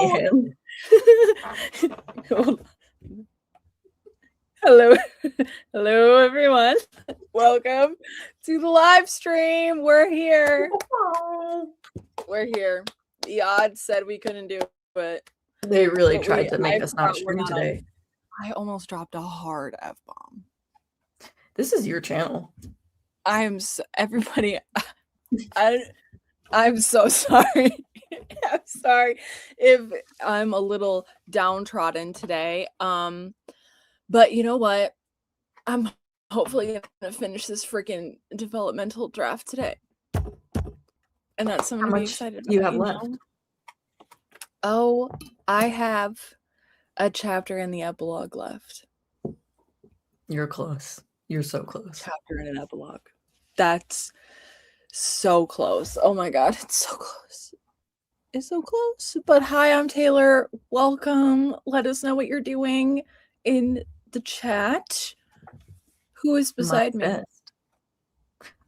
Mayhem. Hello. Hello, everyone. Welcome to the live stream. We're here. We're here. The odds said we couldn't do it. They really tried to make us not stream today. I almost dropped a hard F-bomb. This is your channel. Everybody, I'm so sorry. I'm sorry if I'm a little downtrodden today. But you know what? I'm hopefully gonna finish this freaking developmental draft today. And that's something to be excited about. You have left? Oh, I have a chapter in the epilogue left. You're close. You're so close. Chapter and an epilogue. That's so close. Oh my god, it's so close. It's so close. But hi, I'm Taylor. Welcome. Let us know what you're doing in the chat. Who is beside me?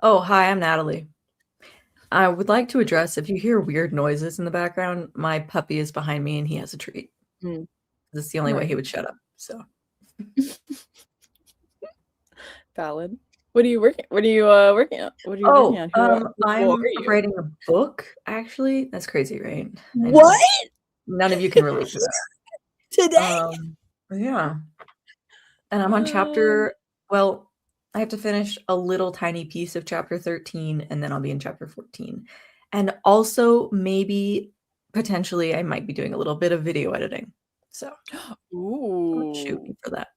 Oh, hi, I'm Natalie. I would like to address, if you hear weird noises in the background, my puppy is behind me and he has a treat. This is the only way he would shut up. So valid. What are you working? What are you working on? What are you working on? I'm writing a book. Actually, that's crazy, right? What? None of you can relate to that today. Yeah, and I'm on chapter. Well, I have to finish a little tiny piece of chapter 13, and then I'll be in chapter 14. And also, maybe potentially, I might be doing a little bit of video editing. So, ooh, shoot me for that.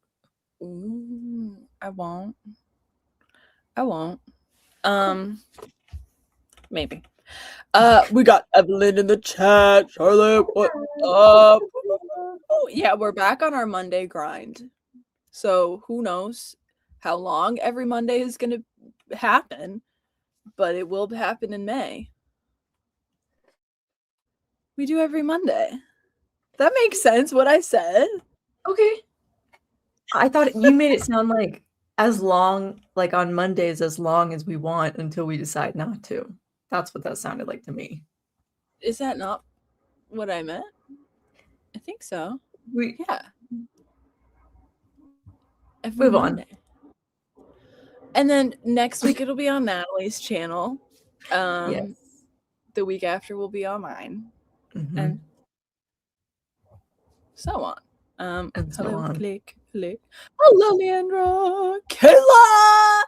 Ooh, I won't. Maybe. We got Evelyn in the chat. Charlotte, what up? Oh, yeah, we're back on our Monday grind. So who knows how long every Monday is going to happen, but it will happen in May. We do every Monday. That makes sense, what I said. Okay. I thought you made it sound like as long, like on Mondays, as long as we want until we decide not to. That's what that sounded like to me. Is that not what I meant? I think so. Yeah. Every Monday. And then next week it'll be on Natalie's channel. Yes. The week after will be on mine. And so on. And so hello, on. click. Hello, Leandra. Kayla.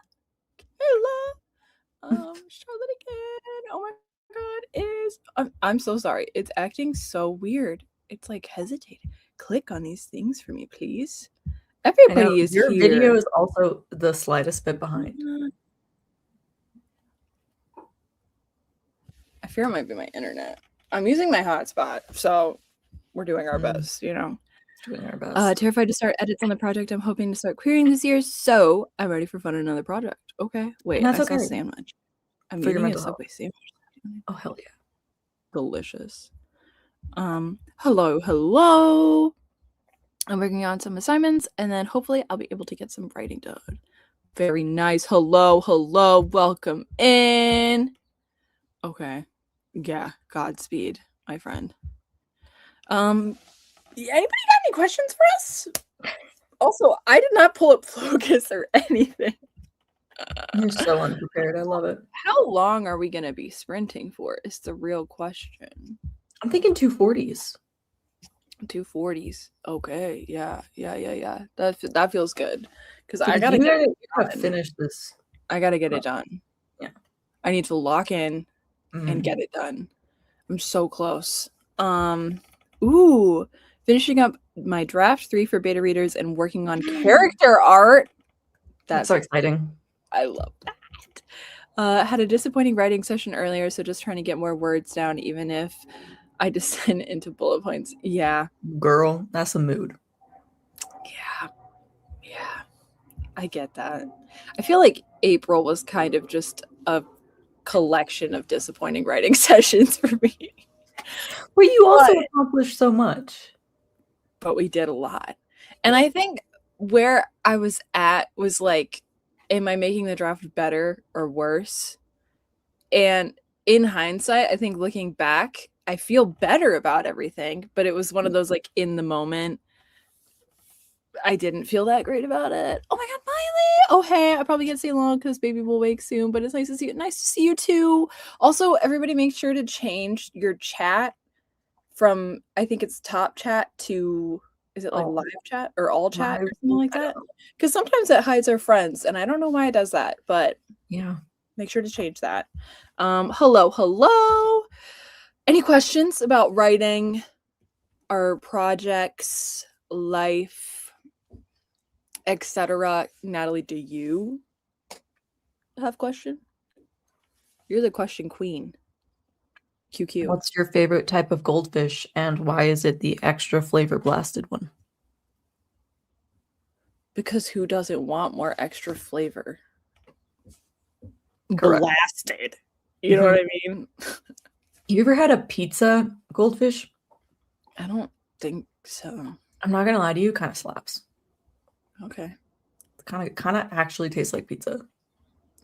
Charlotte again. Oh my god, I'm so sorry. It's acting so weird. It's like hesitating. Click on these things for me, please. Everybody is your here. Your video is also the slightest bit behind. I fear it might be my internet. I'm using my hotspot, so we're doing our best, you know. Doing our best. Terrified to start edits on the project I'm hoping to start querying this year, so I'm ready for fun on another project. Okay. Wait, that's I okay. saw sandwich. I'm for eating a Subway sandwich. Oh, hell yeah. Delicious. Hello. I'm working on some assignments, and then hopefully I'll be able to get some writing done. Very nice. Hello. Welcome in. Okay. Yeah. Godspeed, my friend. Anybody got any questions for us? Also, I did not pull up Focus or anything. You're so unprepared. I love it. How long are we going to be sprinting for is the real question. I'm thinking 240s. 240s. Okay. Yeah. That feels good. Because I got to finish this. I got to get it done. Yeah. I need to lock in and get it done. I'm so close. Finishing up my draft 3 for beta readers and working on character art. That's so exciting. I love that. Had a disappointing writing session earlier, so just trying to get more words down, even if I descend into bullet points. Yeah. Girl, that's a mood. Yeah. I get that. I feel like April was kind of just a collection of disappointing writing sessions for me. Well, you also accomplished so much. But we did a lot. And I think where I was at was like, am I making the draft better or worse? And in hindsight, I think looking back, I feel better about everything, but it was one of those like in the moment I didn't feel that great about it. Oh my god, Miley! Oh hey, I probably can't stay long because baby will wake soon, but it's nice to see you. Nice to see you too. Also, everybody make sure to change your chat from I think it's top chat to is it like live chat or all chat Live, or something like that? Because sometimes it hides our friends, and I don't know why it does that, but yeah. make sure to change that. Hello. Any questions about writing, our projects, life, etc.? Natalie, do you have question? You're the question queen. QQ. What's your favorite type of goldfish, and why is it the extra flavor blasted one? Because who doesn't want more extra flavor? Correct. Blasted. You know what I mean? You ever had a pizza goldfish? I don't think so. I'm not gonna lie to you, kind of slaps. Okay. Kind of actually tastes like pizza.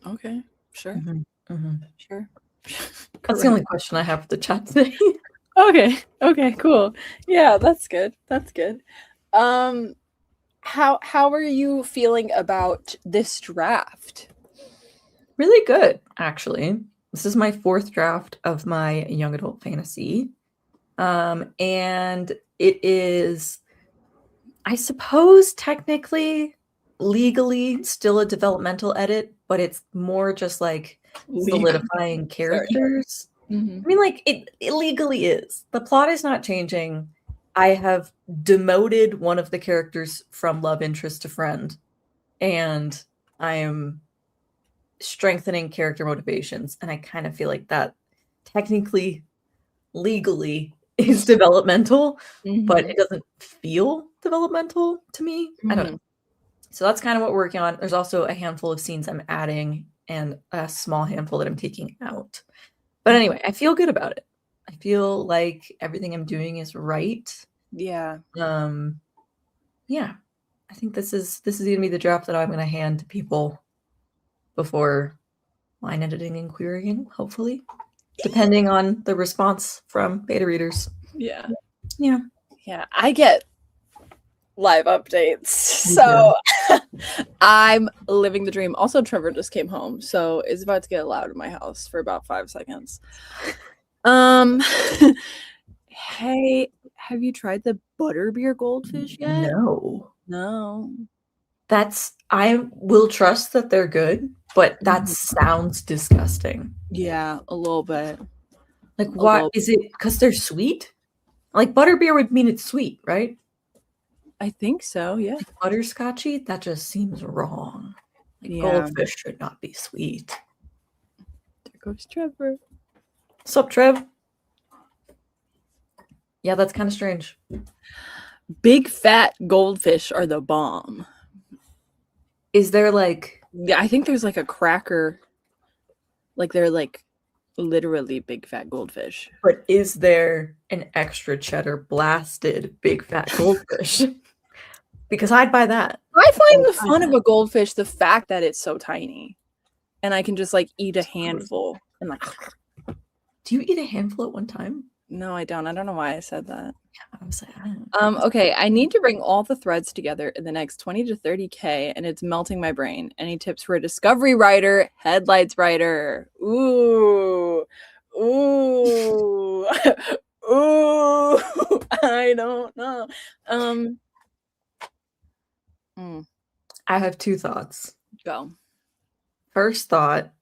Okay. Sure. Sure. That's the only question I have for the chat today. Okay, cool. Yeah, that's good. That's good. How are you feeling about this draft? Really good, actually. This is my 4th draft of my young adult fantasy. And it is, I suppose, technically, legally, still a developmental edit, but it's more just like solidifying characters. I mean, like, it legally is. The plot is not changing. I have demoted one of the characters from love interest to friend, and I am strengthening character motivations, and I kind of feel like that technically, legally, is developmental, but it doesn't feel developmental to me. I don't know. So that's kind of what we're working on. There's also a handful of scenes I'm adding and a small handful that I'm taking out. But anyway, I feel good about it. I feel like everything I'm doing is right. Yeah. Yeah. I think this is gonna be the draft that I'm gonna hand to people before line editing and querying, hopefully. Depending on the response from beta readers. Yeah. Yeah. Yeah. I get live updates. So I'm living the dream. Also, Trevor just came home, so it's about to get loud in my house for about 5 seconds. Hey, have you tried the butterbeer goldfish yet? No. I will trust that they're good, but that sounds disgusting. Yeah, a little bit. Like, what is it? Because they're sweet? Like, butterbeer would mean it's sweet, right? I think so, yeah. Like butterscotchy? That just seems wrong. Like, goldfish should not be sweet. There goes Trevor. Sup, Trev? Yeah, that's kind of strange. Big fat goldfish are the bomb. Is there like... Yeah, I think there's like a cracker. Like they're like literally big fat goldfish. But is there an extra cheddar blasted big fat goldfish? Because I'd buy that. I find the fun of a goldfish the fact that it's so tiny. And I can just like eat a handful and like... Do you eat a handful at one time? No, I don't. I don't know why I said that. Yeah, I was like, I don't know. Okay, I need to bring all the threads together in the next 20 to 30K, and it's melting my brain. Any tips for a discovery writer, headlights writer? Ooh. Ooh. Ooh. I don't know. I have 2 thoughts. Go. First thought,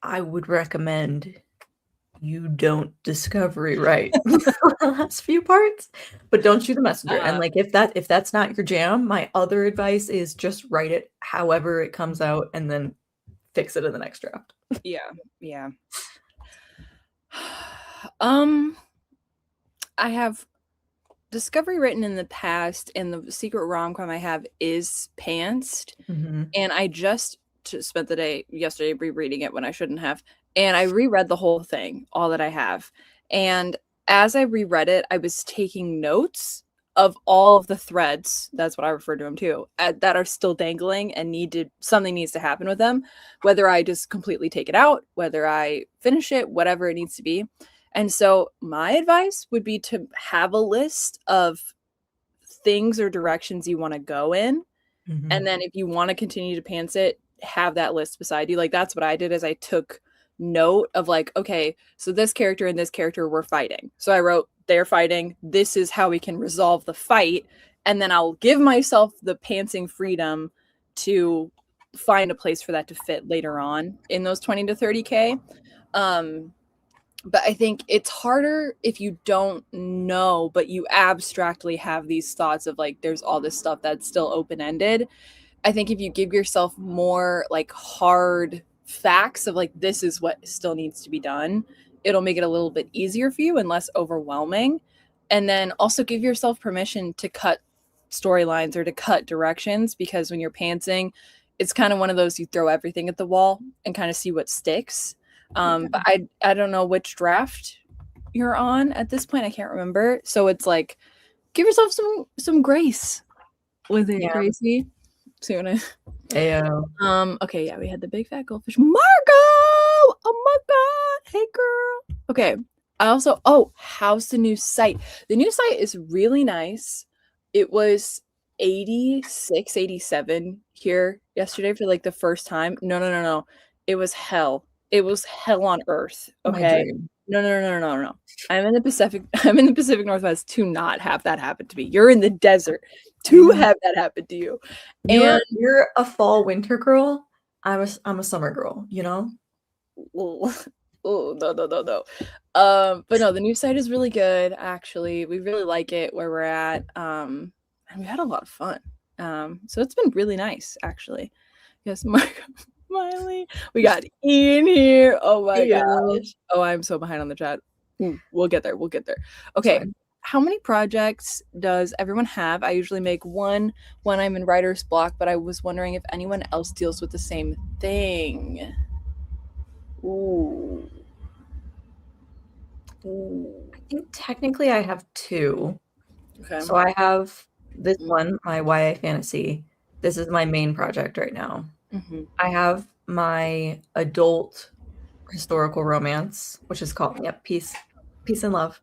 I would recommend you don't discovery write the last few parts, but don't shoot the messenger. And like, if that's not your jam, my other advice is just write it however it comes out and then fix it in the next draft. Yeah. I have discovery written in the past, and the secret rom-com I have is Pantsed. And I just spent the day yesterday rereading it when I shouldn't have. And I reread the whole thing, all that I have. And as I reread it, I was taking notes of all of the threads, that's what I refer to them too, that are still dangling and something needs to happen with them, whether I just completely take it out, whether I finish it, whatever it needs to be. And so my advice would be to have a list of things or directions you want to go in. Mhm. And then if you want to continue to pants it, have that list beside you. Like that's what I did, is I took note of like, okay, so this character and this character were fighting. So I wrote, they're fighting. This is how we can resolve the fight. And then I'll give myself the pantsing freedom to find a place for that to fit later on in those 20 to 30K. But I think it's harder if you don't know, but you abstractly have these thoughts of like, there's all this stuff that's still open-ended. I think if you give yourself more like hard facts of like, this is what still needs to be done, it'll make it a little bit easier for you and less overwhelming. And then also give yourself permission to cut storylines or to cut directions, because when you're pantsing, it's kind of one of those, you throw everything at the wall and kind of see what sticks. But I don't know which draft you're on at this point. I can't remember. So it's like, give yourself some grace with it, Gracie. See what I... Ayo. Okay, yeah, we had the big fat goldfish. Margot! Oh my god! Hey girl. Okay. I also, how's the new site? The new site is really nice. It was 86, 87 here yesterday for like the first time. No. It was hell. It was hell on earth. Okay. No. I'm in the Pacific Northwest to not have that happen to me. You're in the desert to have that happen to you. You're a fall winter girl. I'm a summer girl, you know? No. But no, the new site is really good, actually. We really like it where we're at. And we had a lot of fun. So it's been really nice, actually. Yes, Mark. Miley. We got Ian here. Oh my gosh. Oh, I'm so behind on the chat. We'll get there. Okay. How many projects does everyone have? I usually make one when I'm in writer's block, but I was wondering if anyone else deals with the same thing. Ooh. I think technically I have 2. Okay. So I have this one, my YA fantasy. This is my main project right now. Mm-hmm. I have my adult historical romance, which is called Peace and Love.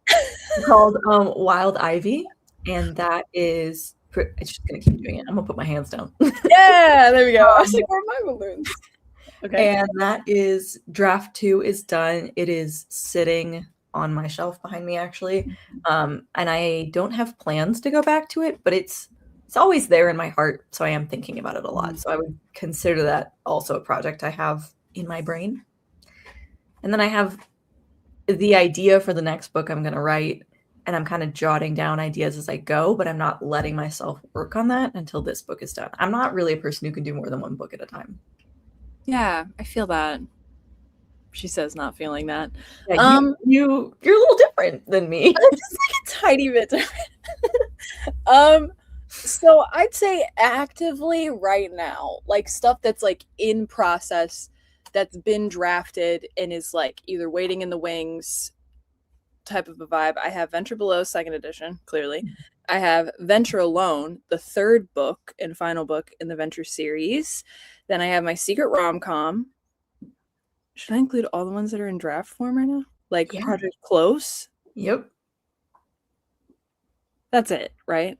It's called Wild Ivy, and that is it's just gonna keep doing it. I'm gonna put my hands down. Yeah, there we go. I was like, where are my balloons? Okay. And that is draft 2 is done. It is sitting on my shelf behind me, actually. And I don't have plans to go back to it, but it's always there in my heart, so I am thinking about it a lot. So I would consider that also a project I have in my brain. And then I have the idea for the next book I'm going to write, and I'm kind of jotting down ideas as I go, but I'm not letting myself work on that until this book is done. I'm not really a person who can do more than one book at a time. Yeah, I feel that. She says not feeling that. Yeah, you're a little different than me. Just like a tiny bit different. So I'd say actively right now, like stuff that's like in process, that's been drafted and is like either waiting in the wings type of a vibe. I have Venture Below 2nd edition, clearly. I have Venture Alone, the 3rd book and final book in the Venture series. Then I have my secret rom-com. Should I include all the ones that are in draft form right now? Like Project Close? Yep. That's it, right?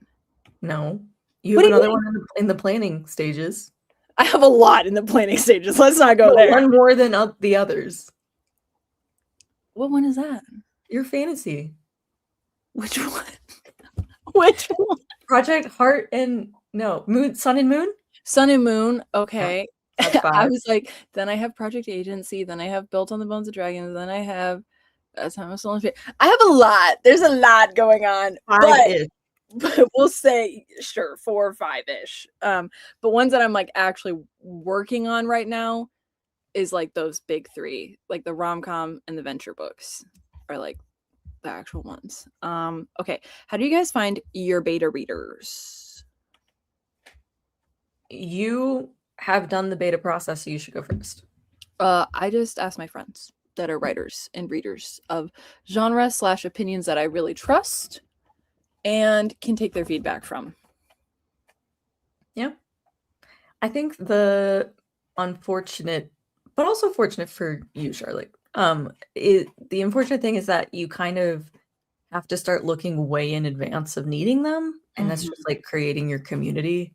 No. You have another one in the planning stages. I have a lot in the planning stages. Let's not go there. One more than the others. What one is that? Your fantasy. Which one? Which one? Project Heart and Moon, Sun and Moon? Sun and Moon. Okay. Yeah, I was like, then I have Project Agency, then I have Built on the Bones of Dragons, then I have Time of Stolen Spirit. I have a lot. There's a lot going on. But we'll say, sure, 4 or 5-ish. But ones that I'm like actually working on right now is like those big 3, like the rom-com and the venture books are like the actual ones. Okay. How do you guys find your beta readers? You have done the beta process, so you should go first. I just ask my friends that are writers and readers of genre/opinions that I really trust. and can take their feedback from. Yeah. I think the unfortunate, but also fortunate for you, Charlotte, the unfortunate thing is that you kind of have to start looking way in advance of needing them. And that's just like creating your community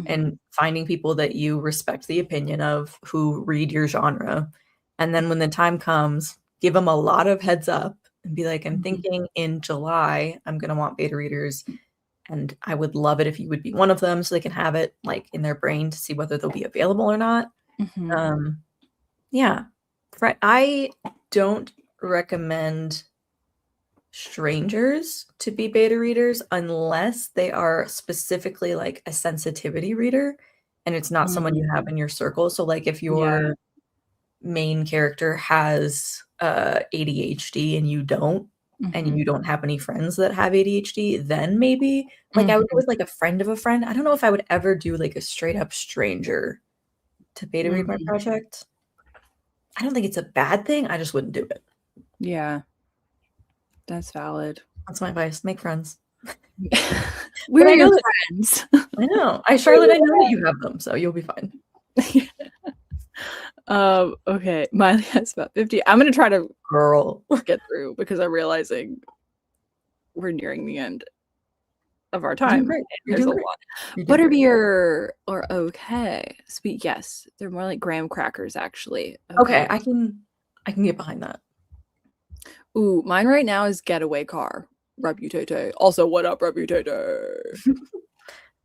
and finding people that you respect the opinion of, who read your genre. And then when the time comes, give them a lot of heads up and be like, I'm thinking in July, I'm going to want beta readers. And I would love it if you would be one of them, so they can have it like in their brain to see whether they'll be available or not. Yeah. I don't recommend strangers to be beta readers unless they are specifically like a sensitivity reader and it's not someone you have in your circle. So like if your main character has ADHD and you don't, and you don't have any friends that have ADHD, then maybe like I would go with like a friend of a friend. I don't know if I would ever do like a straight up stranger to beta read my project. I don't think it's a bad thing. I just wouldn't do it. Yeah. That's valid. That's my advice. Make friends. We're your friends. I know. Charlotte, I know that you have them, so you'll be fine. Okay. Miley has about 50. I'm gonna try to get through because I'm realizing we're nearing the end of our time. There's a lot. Butterbeer or okay. Sweet, yes. They're more like graham crackers, actually. Okay, I can get behind that. Ooh, mine right now is Getaway Car. Reputate. Also, what up, Reputate?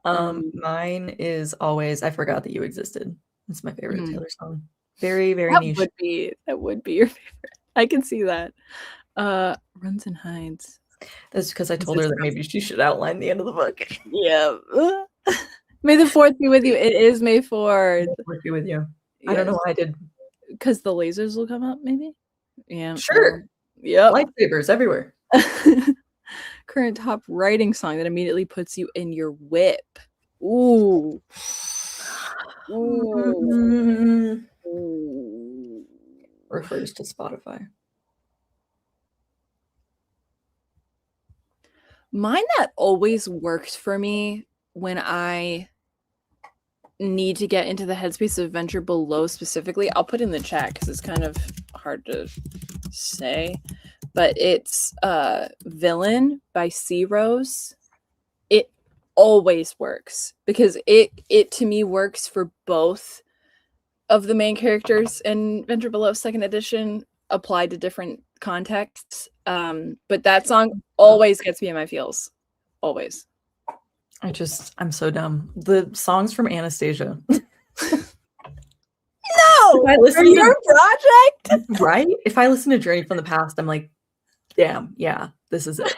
Mine is Always I Forgot That You Existed. It's my favorite Taylor song. Very, very niche. That would be your favorite. I can see that. Runs and Hides. That's because I told her that maybe she should outline the end of the book. Yeah. May the 4th be with you. It is May 4th. May the 4th be with you. Yes. I don't know why I did. Because the lasers will come up, maybe? Yeah. Sure. Yeah. Lightsabers everywhere. Current top writing song that immediately puts you in your whip. Ooh. Ooh. Refers to Spotify. Mine that always works for me when I need to get into the headspace of Venture Below specifically. I'll put in the chat because it's kind of hard to say. But it's Villain by C Rose. It always works because it to me works for both of the main characters in Venture Below 2nd edition applied to different contexts. But that song always gets me in my feels. Always. I'm so dumb. The songs from Anastasia. No! For your project? Right? If I listen to Journey from the Past, I'm like, damn, yeah, this is it.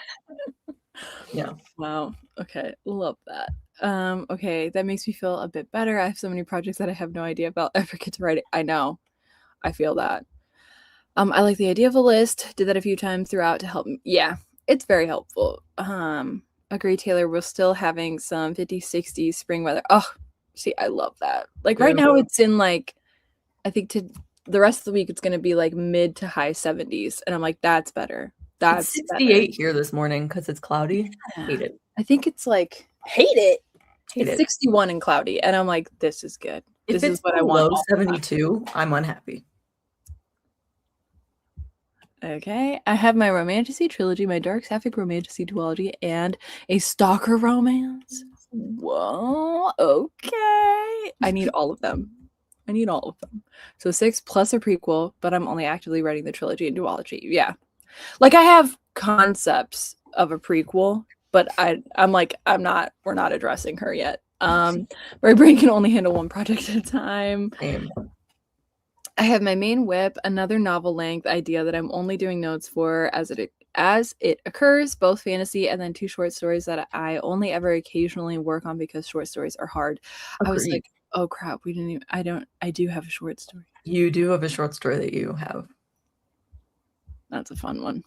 Yeah. Wow. Okay. Love that. Okay, that makes me feel a bit better. I have so many projects that I have no idea if I'll ever get to write it. I know. I feel that. I like the idea of a list. Did that a few times throughout to help me. Yeah, it's very helpful. Agree, Taylor. We're still having some 50s, 60s spring weather. Oh, see, I love that. Like right now it's in like, I think the rest of the week it's going to be like mid to high 70s. And I'm like, that's better. That's 68 here this morning because it's cloudy. Yeah. Hate it. I think it's like, it's 61 and cloudy. And I'm like, this is good. If this is what I want. 72, I'm unhappy. Okay, I have my Romantasy trilogy, my Dark Sapphic Romantasy duology, and a Stalker romance. Whoa, okay. I need all of them. So 6 plus a prequel, but I'm only actively writing the trilogy and duology. Yeah. Like I have concepts of a prequel, but I'm like, we're not addressing her yet. My brain can only handle one project at a time. Same. I have my main whip, another novel-length idea that I'm only doing notes for as it occurs, both fantasy and then 2 short stories that I only ever occasionally work on because short stories are hard. Agreed. I was like, oh crap, I do have a short story. You do have a short story that you have. That's a fun one.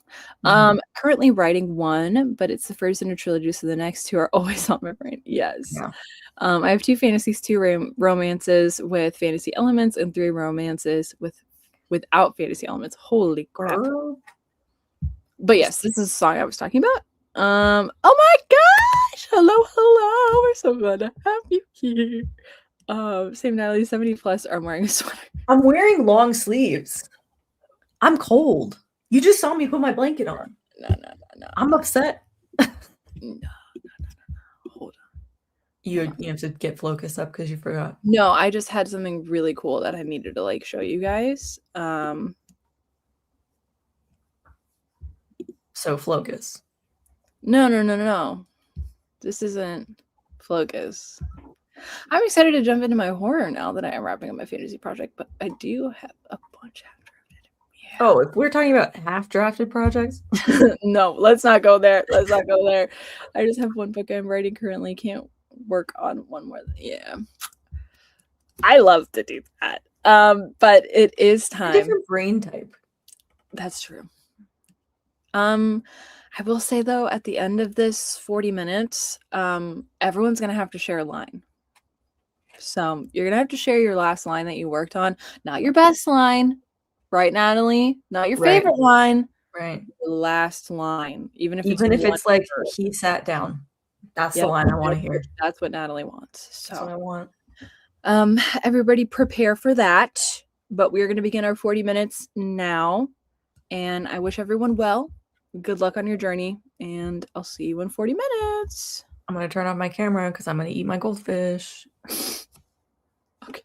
Currently writing one, but it's the first in a trilogy, so the next 2 are always on my brain. Yes. Yeah. I have 2 fantasies, 2 romances with fantasy elements, and 3 romances without fantasy elements. Holy crap. But yes, this is the song I was talking about. Oh my gosh! Hello. We're so glad to have you here. Same Natalie, 70 plus. I'm wearing a sweater. I'm wearing long sleeves. I'm cold. You just saw me put my blanket on. No. I'm upset. No. Hold on. You have to get Focus up because you forgot. No, I just had something really cool that I needed to like show you guys. So Focus. No. This isn't Focus. I'm excited to jump into my horror now that I am wrapping up my fantasy project, but I do have a bunch half drafted. Yeah. Oh, if we're talking about half drafted projects. No, let's not go there. I just have one book I'm writing currently. Can't work on one more. Yeah. I love to do that. But it is time. Different brain type. That's true. I will say though, at the end of this 40 minutes, everyone's gonna have to share a line. So you're gonna have to share your last line that you worked on, not your best line, right, Natalie? Not your favorite line, right? Your last line, even if it's like he sat down. That's the line I want to hear. That's what Natalie wants. So that's what I want. Everybody prepare for that. But we're gonna begin our 40 minutes now, and I wish everyone well. Good luck on your journey, and I'll see you in 40 minutes. I'm going to turn off my camera because I'm going to eat my goldfish. Okay.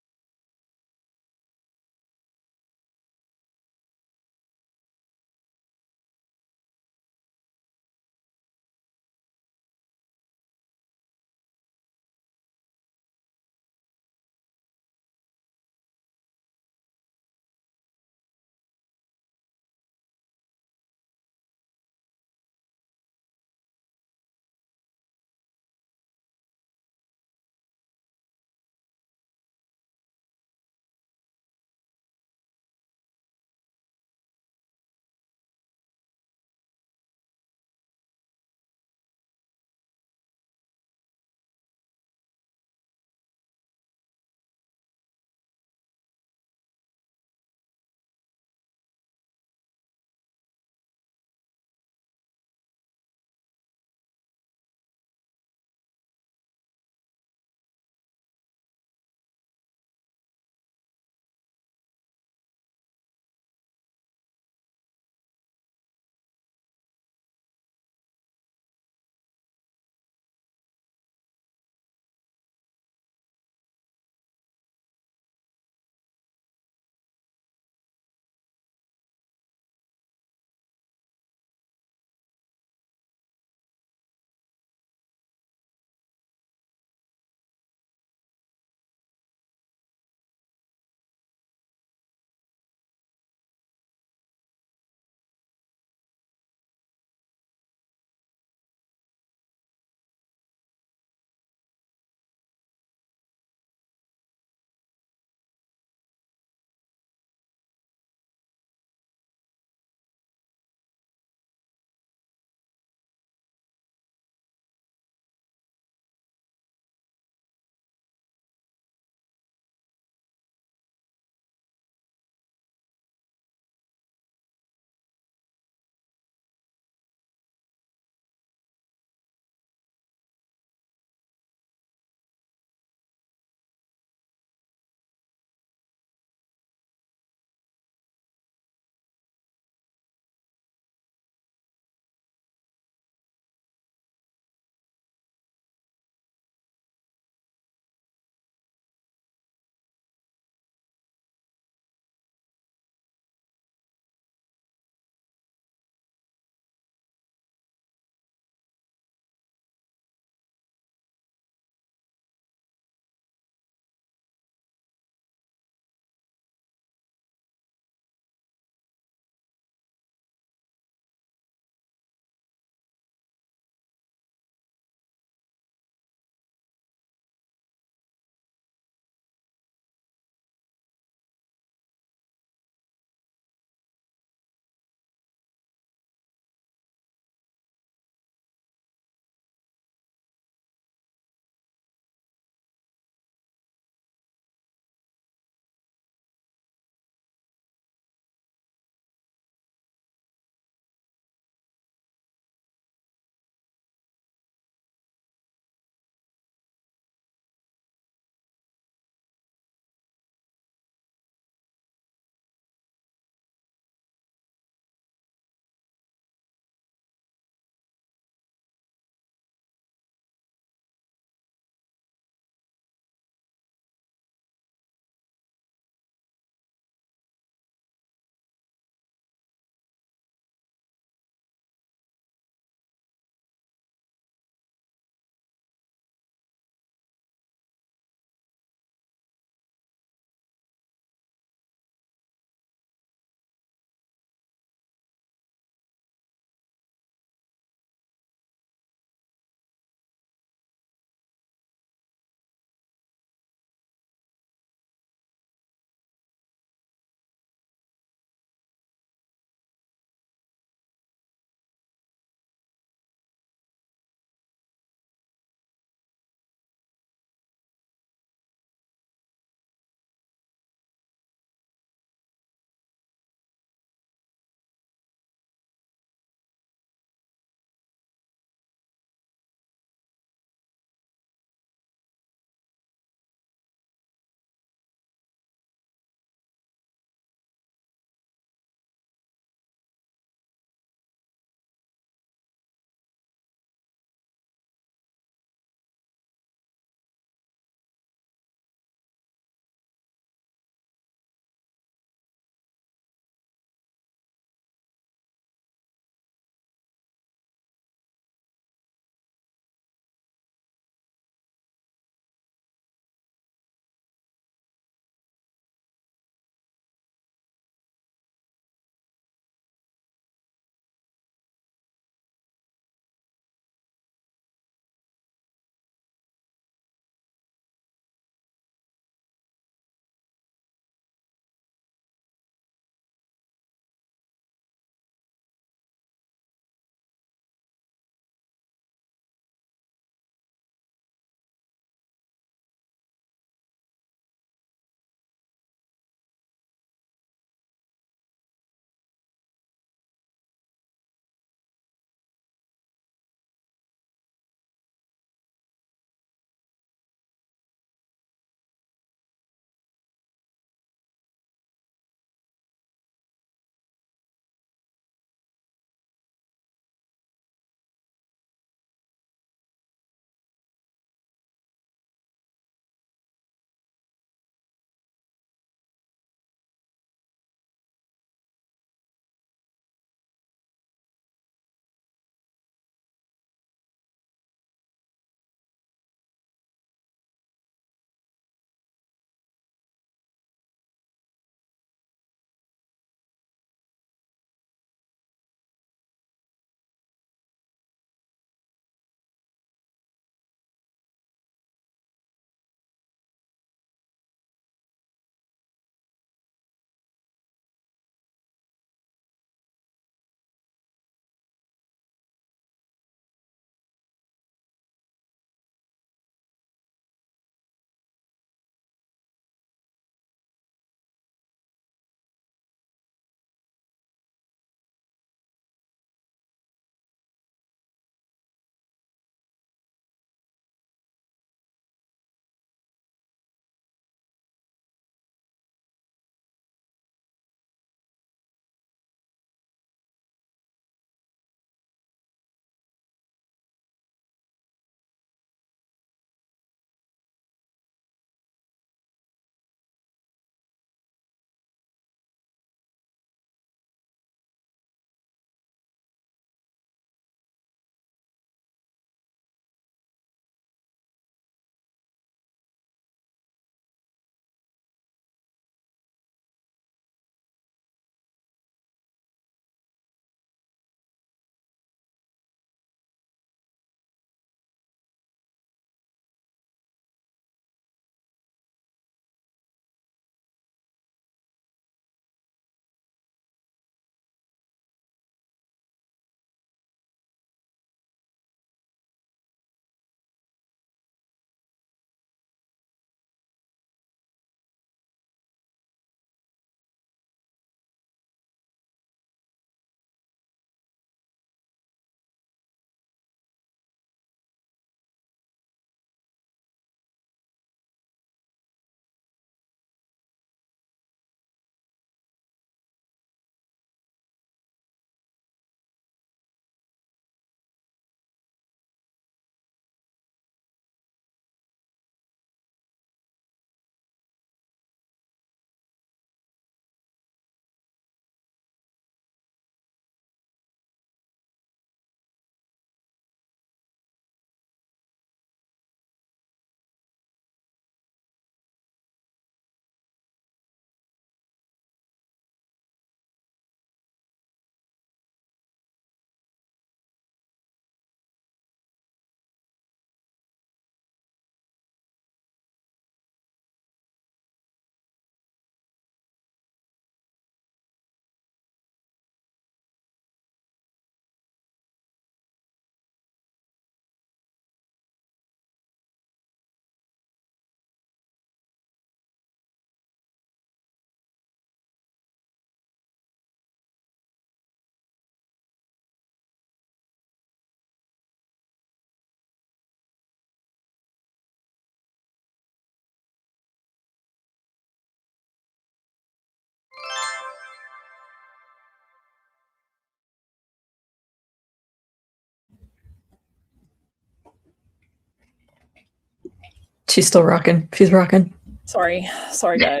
She's still rocking. She's rocking. Sorry guys.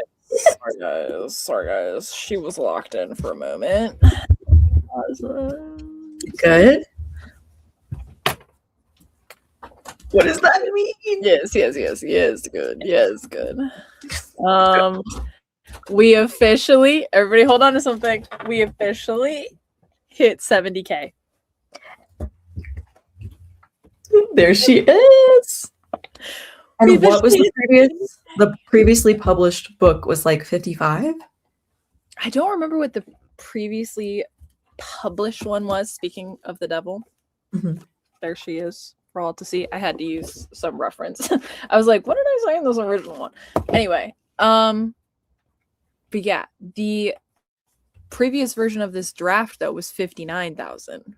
Sorry guys. She was locked in for a moment. Good. What does that mean? Yes, good. Yes, good. We officially, everybody hold on to something. We officially hit 70K. There she is. And what was the previously published book was like 55? I don't remember what the previously published one was. Speaking of the devil, there she is for all to see. I had to use some reference. I was like, what did I say in this original one? Anyway, but yeah, the previous version of this draft though was 59,000.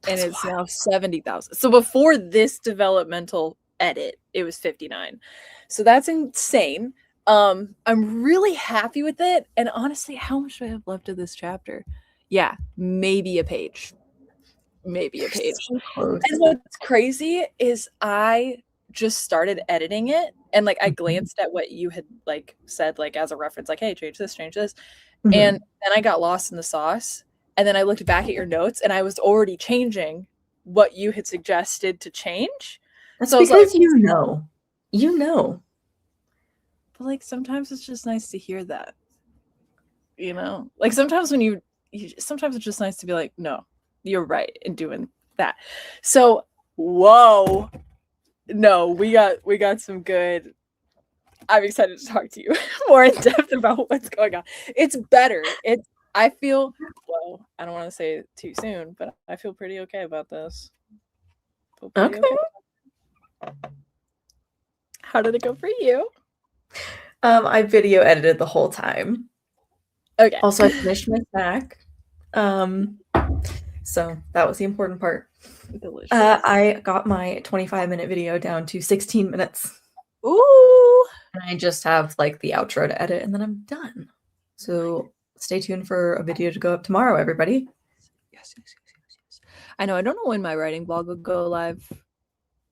And it's now 70,000. So before this developmental edit, it was 59. So that's insane. I'm really happy with it. And honestly, how much do I have left of this chapter? Yeah, maybe a page. Maybe a page. So close. And what's crazy is I just started editing it, and like I glanced at what you had like said, like as a reference, like, hey, change this. And then I got lost in the sauce. And then I looked back at your notes, and I was already changing what you had suggested to change. That's so because like, you know. But like sometimes it's just nice to hear that, you know. Like sometimes when sometimes it's just nice to be like, no, you're right in doing that. So whoa, no, we got some good. I'm excited to talk to you more in depth about what's going on. It's better. I feel, well, I don't want to say it too soon, but I feel pretty okay about this. Okay. How did it go for you? I video edited the whole time. Okay. Also, I finished my snack. So that was the important part. Delicious. I got my 25-minute video down to 16 minutes. Ooh. And I just have like the outro to edit, and then I'm done. So stay tuned for a video to go up tomorrow, everybody. Yes. I know. I don't know when my writing blog will go live.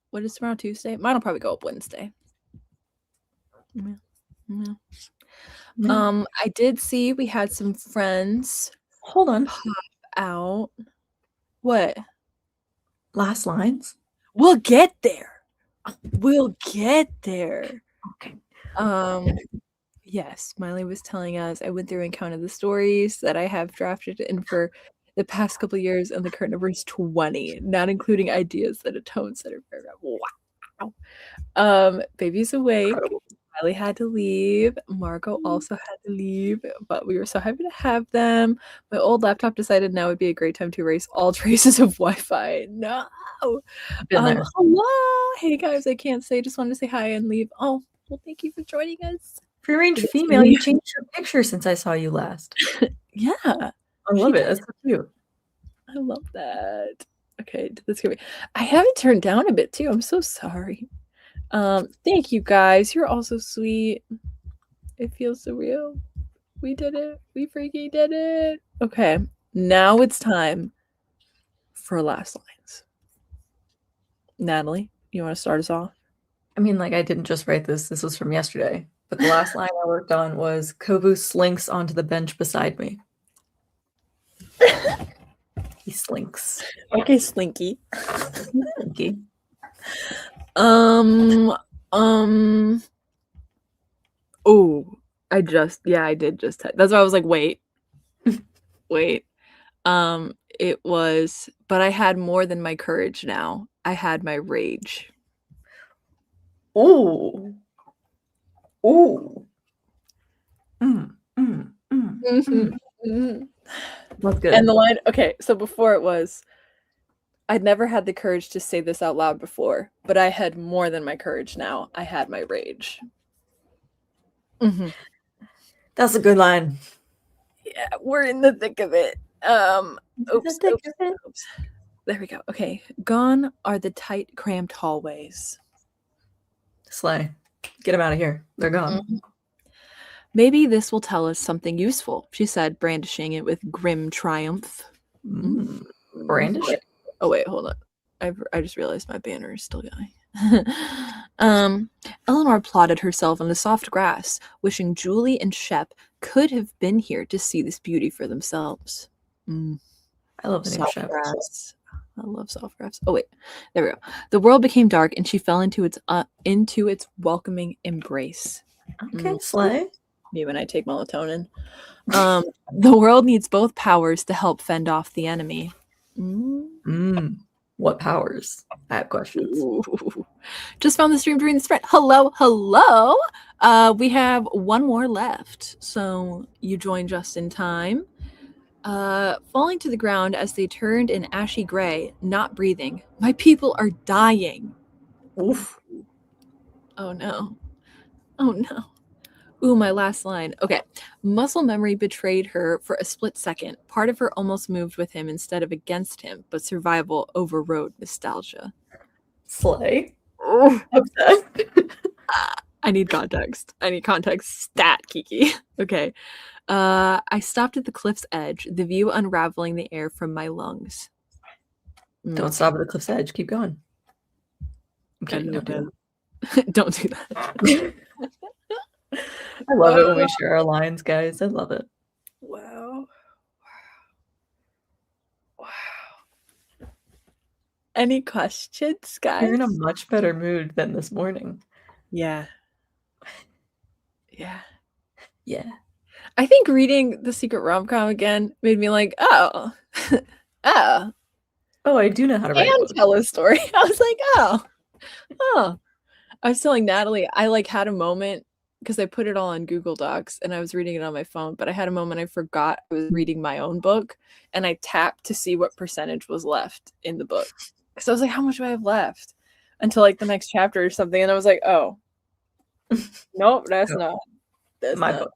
What is tomorrow? Tuesday? Mine will probably go up Wednesday. Yeah. I did see we had some friends. Hold on. Pop out. What? Last lines? We'll get there. Okay. Yes, Miley was telling us, I went through and counted the stories that I have drafted in for the past couple of years, and the current number is 20, not including ideas that a tone setter paragraph. Wow. Baby's awake. Miley had to leave. Margot also had to leave, but we were so happy to have them. My old laptop decided now would be a great time to erase all traces of Wi-Fi. No. Hello. Hey guys, I can't say, just wanted to say hi and leave. Oh, well, thank you for joining us. Free-range female, you changed your picture since I saw you last. Yeah. I love it. That's so cute. I love that. Okay, that's gonna be. I have it turned down a bit too. I'm so sorry. Thank you guys. You're all so sweet. It feels so real. We did it. We freaking did it. Okay, now it's time for last lines. Natalie, you want to start us off? I mean, like, I didn't just write this. This was from yesterday. But the last line I worked on was, Kovu slinks onto the bench beside me. He slinks. Okay, Slinky. Slinky. Oh, I did just that's why I was like, wait. It was, but I had more than my courage now. I had my rage. Ooh. That's good. And the line, okay, so before it was, I'd never had the courage to say this out loud before, but I had more than my courage now. I had my rage. That's a good line. Yeah, we're in the thick of it. Oops. There we go. Okay. Gone are the tight, cramped hallways. Slay. Get them out of here. They're gone. Maybe this will tell us something useful, she said, brandishing it with grim triumph. Brandish? Oh, wait, hold on. I just realized my banner is still going. Eleanor plotted herself on the soft grass, wishing Julie and Shep could have been here to see this beauty for themselves. I love the name Soft Shep. grass. I love soft grass. Oh wait, there we go. The world became dark, and she fell into its welcoming embrace. Okay, slay. Me when I take melatonin. The world needs both powers to help fend off the enemy. What powers? I have questions. Ooh. Just found the stream during the sprint. Hello. We have one more left, so you joined just in time. Falling to the ground as they turned an ashy gray, not breathing. My people are dying. Oof. Oh no. Ooh, my last line. Okay. Muscle memory betrayed her for a split second. Part of her almost moved with him instead of against him, but survival overrode nostalgia. Slay. Obsessed. I need context. Stat, Kiki. Okay. I stopped at the cliff's edge, the view unraveling the air from my lungs. Don't stop at the cliff's edge. Keep going. Okay, don't do that. Don't do that. I love it when we share our lines, guys. I love it. Wow. Any questions, guys? You're in a much better mood than this morning. Yeah. I think reading The Secret Rom-Com again made me like, oh, I do know how to write and tell a story. I was like, I was telling Natalie, I like had a moment because I put it all on Google Docs and I was reading it on my phone, but I had a moment I forgot I was reading my own book and I tapped to see what percentage was left in the book. So I was like, how much do I have left? Until like the next chapter or something. And I was like, oh, nope, that's not. That's my not, book.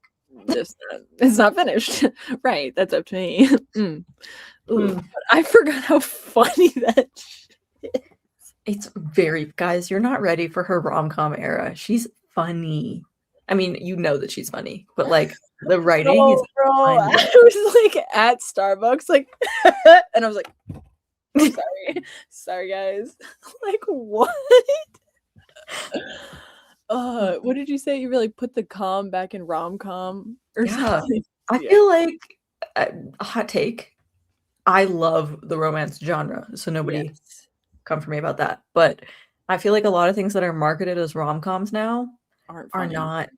It's not finished. Right. That's up to me. But I forgot how funny that shit is. It's very, guys, you're not ready for her rom-com era. She's funny. I mean, you know that she's funny, but like the writing is funny. I was like at Starbucks, like, and I was like, sorry guys. Like, what? What did you say? You really put the com back in rom-com or something? I feel like a hot take. I love the romance genre, so nobody come for me about that. But I feel like a lot of things that are marketed as rom-coms now are not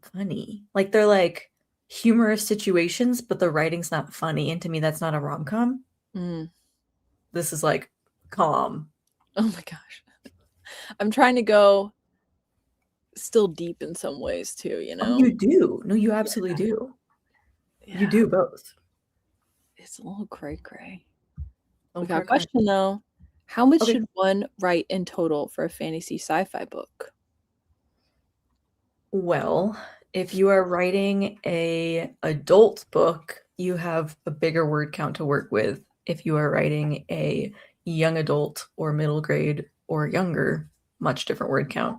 funny. Like they're like humorous situations, but the writing's not funny. And to me, that's not a rom-com. This is like calm. Oh my gosh. I'm trying to go still deep in some ways too, you know? Oh, you do. No, you absolutely do. Yeah. You do both. It's a little cray-cray. We got a question though. How much should one write in total for a fantasy sci-fi book? Well, if you are writing a adult book, you have a bigger word count to work with. If you are writing a young adult or middle grade or younger, much different word count.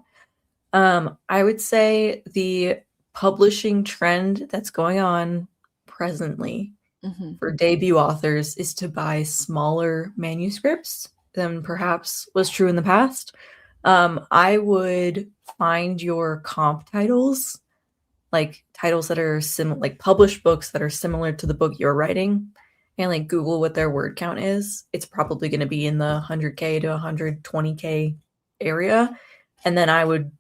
I would say the publishing trend that's going on presently for debut authors is to buy smaller manuscripts than perhaps was true in the past. I would find your comp titles, like titles that are similar, like published books that are similar to the book you're writing, and like Google what their word count is. It's probably going to be in the 100K to 120K area. And then I would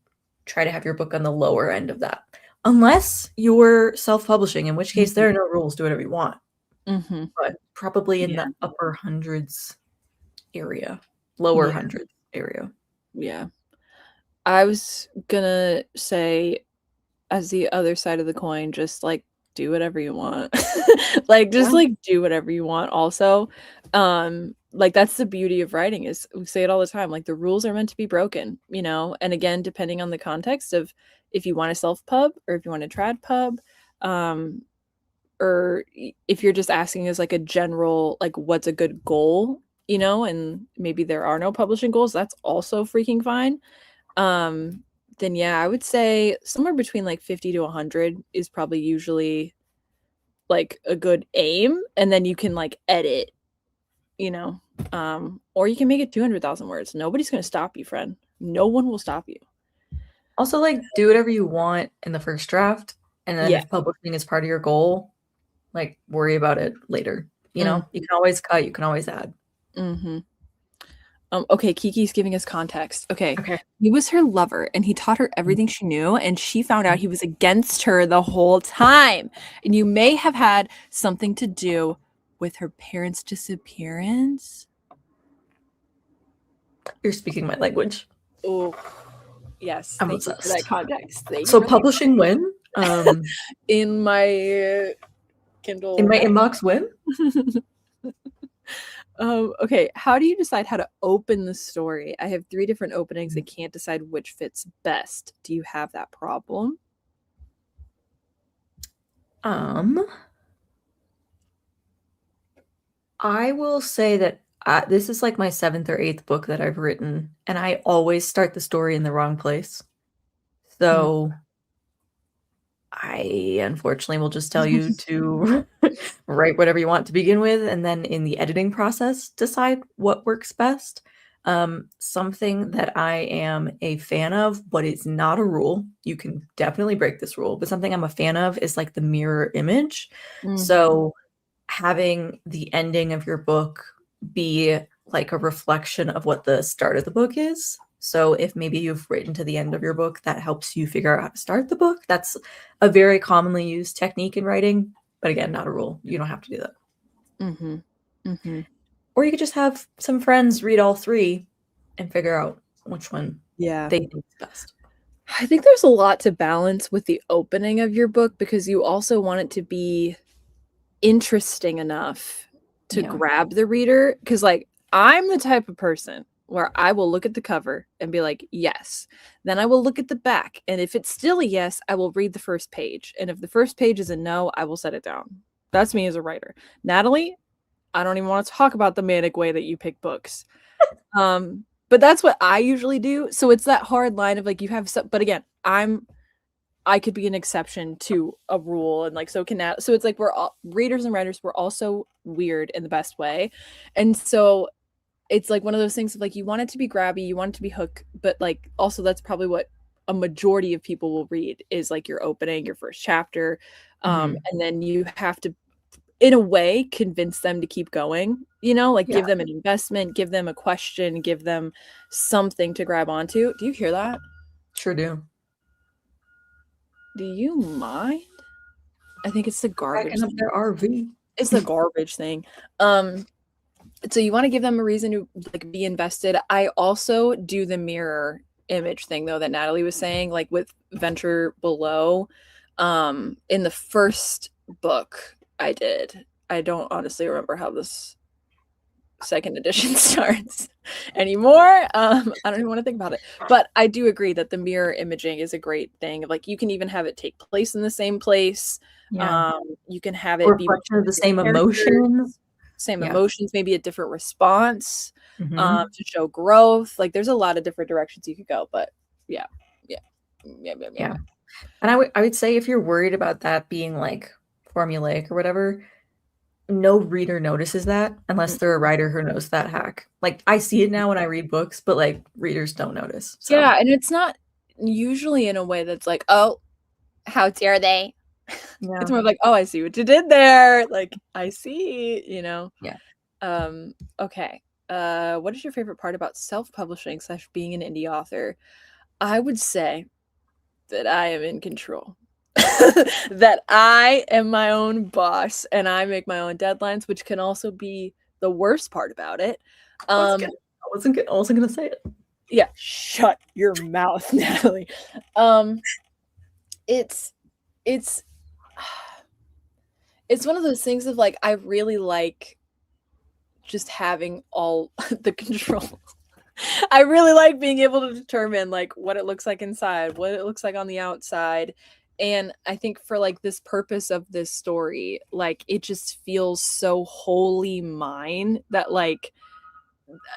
try to have your book on the lower end of that. Unless you're self-publishing, in which case there are no rules, do whatever you want. But probably in the upper hundreds area, lower hundreds area. Yeah. I was gonna say, as the other side of the coin, just like do whatever you want. Like just like do whatever you want also. Like that's the beauty of writing, is we say it all the time, like the rules are meant to be broken, you know. And again, depending on the context of if you want a self-pub or if you want a trad pub, or if you're just asking as like a general, like what's a good goal, you know, and maybe there are no publishing goals, that's also freaking fine. Then yeah, I would say somewhere between like 50 to 100 is probably usually like a good aim, and then you can like edit, you know, Or you can make it 200,000 words. Nobody's going to stop you, friend. No one will stop you. Also, like, do whatever you want in the first draft, and then Yeah. if publishing is part of your goal, like, worry about it later. You know, you can always cut, you can always add. Okay, Kiki's giving us context. Okay. Okay. He was her lover and he taught her everything she knew, and she found out he was against her the whole time. And you may have had something to do with her parents' disappearance. You're speaking my language. Oh, yes. I'm Thank you for that obsessed. context. So publishing when? In my Kindle. In my inbox when? Okay, how do you decide how to open the story? I have 3 different openings and can't decide which fits best. Do you have that problem? I will say that this is like my 7th or 8th book that I've written, and I always start the story in the wrong place. So I unfortunately will just tell you to write whatever you want to begin with, and then in the editing process, decide what works best. Something that I am a fan of, but it's not a rule. You can definitely break this rule, but something I'm a fan of is like the mirror image. So having the ending of your book be like a reflection of what the start of the book is. So if maybe you've written to the end of your book, that helps you figure out how to start the book. That's a very commonly used technique in writing, but again, not a rule. You don't have to do that. Or you could just have some friends read all 3 and figure out which one they think is best. I think there's a lot to balance with the opening of your book, because you also want it to be interesting enough to grab the reader. Because like, I'm the type of person where I will look at the cover and be like, yes. Then I will look at the back, and if it's still a yes, I will read the first page. And if the first page is a no, I will set it down. That's me as a writer. Natalie, I don't even want to talk about the manic way that you pick books. But that's what I usually do. So it's that hard line of like, you have some, but again, I could be an exception to a rule, and like, so can that. So it's like, we're all readers and writers, we're also weird in the best way. And so it's like one of those things of like, you want it to be grabby, you want it to be hook, but like, also that's probably what a majority of people will read, is like your opening, your first chapter. And then you have to, in a way, convince them to keep going, you know, like give them an investment, give them a question, give them something to grab onto. Do you hear that? Sure do. Do you mind? I think it's the garbage. Backing up their RV. It's the garbage thing. So you want to give them a reason to like be invested. I also do the mirror image thing though that Natalie was saying, like with Venture Below. In the first book I did. I don't honestly remember how this second edition starts anymore. I don't even want to think about it. But I do agree that the mirror imaging is a great thing. Like, you can even have it take place in the same place. You can have it be the same emotions. Emotions, maybe a different response to show growth. Like, there's a lot of different directions you could go. But yeah. And I would say, if you're worried about that being like formulaic or whatever, no reader notices that unless they're a writer who knows that hack. Like, I see it now when I read books, but like, readers don't notice. So. Yeah, and it's not usually in a way that's like, oh, how dare they? Yeah. It's more like, oh, I see what you did there. Like, I see, you know. Yeah. Okay. What is your favorite part about self-publishing / being an indie author? I would say that I am in control. That I am my own boss and I make my own deadlines, which can also be the worst part about it. I wasn't gonna say it. Yeah, shut your mouth, Natalie. It's one of those things of like, I really like just having all the control. I really like being able to determine like what it looks like inside, what it looks like on the outside. And I think for like this purpose of this story, like, it just feels so wholly mine that like,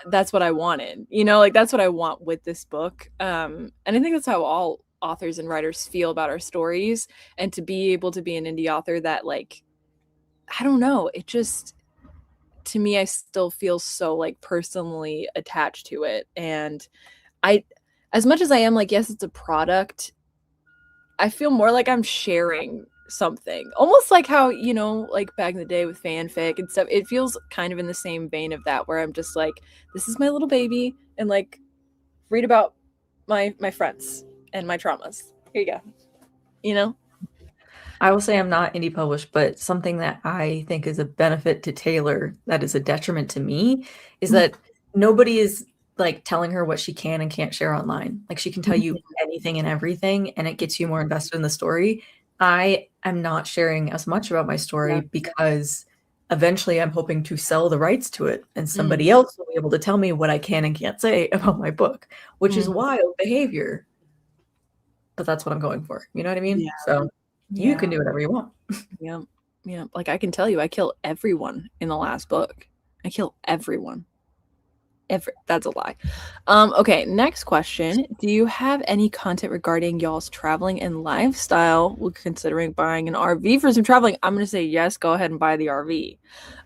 that's what I wanted, you know, like that's what I want with this book. And I think that's how all authors and writers feel about our stories. And to be able to be an indie author that like, I don't know, it just, to me, I still feel so like personally attached to it. And as much as I am like, yes, it's a product, I feel more like I'm sharing something. Almost like how, like back in the day with fanfic and stuff. It feels kind of in the same vein of that, where I'm just like, this is my little baby, and like read about my friends and my traumas. Here you go. I will say I'm not indie published, but something that I think is a benefit to Taylor that is a detriment to me is that nobody is like telling her what she can and can't share online. Like she can tell you anything and everything, and it gets you more invested in the story. I am not sharing as much about my story because eventually I'm hoping to sell the rights to it, and somebody else will be able to tell me what I can and can't say about my book, which is wild behavior. But that's what I'm going for. You know what I mean? Yeah. So you can do whatever you want. Yeah. Yeah. Like I can tell you, I kill everyone in the last book. I kill everyone. That's a lie. Okay, next question. Do you have any content regarding y'all's traveling and lifestyle? We're considering buying an RV for some traveling. I'm gonna say yes, go ahead and buy the RV.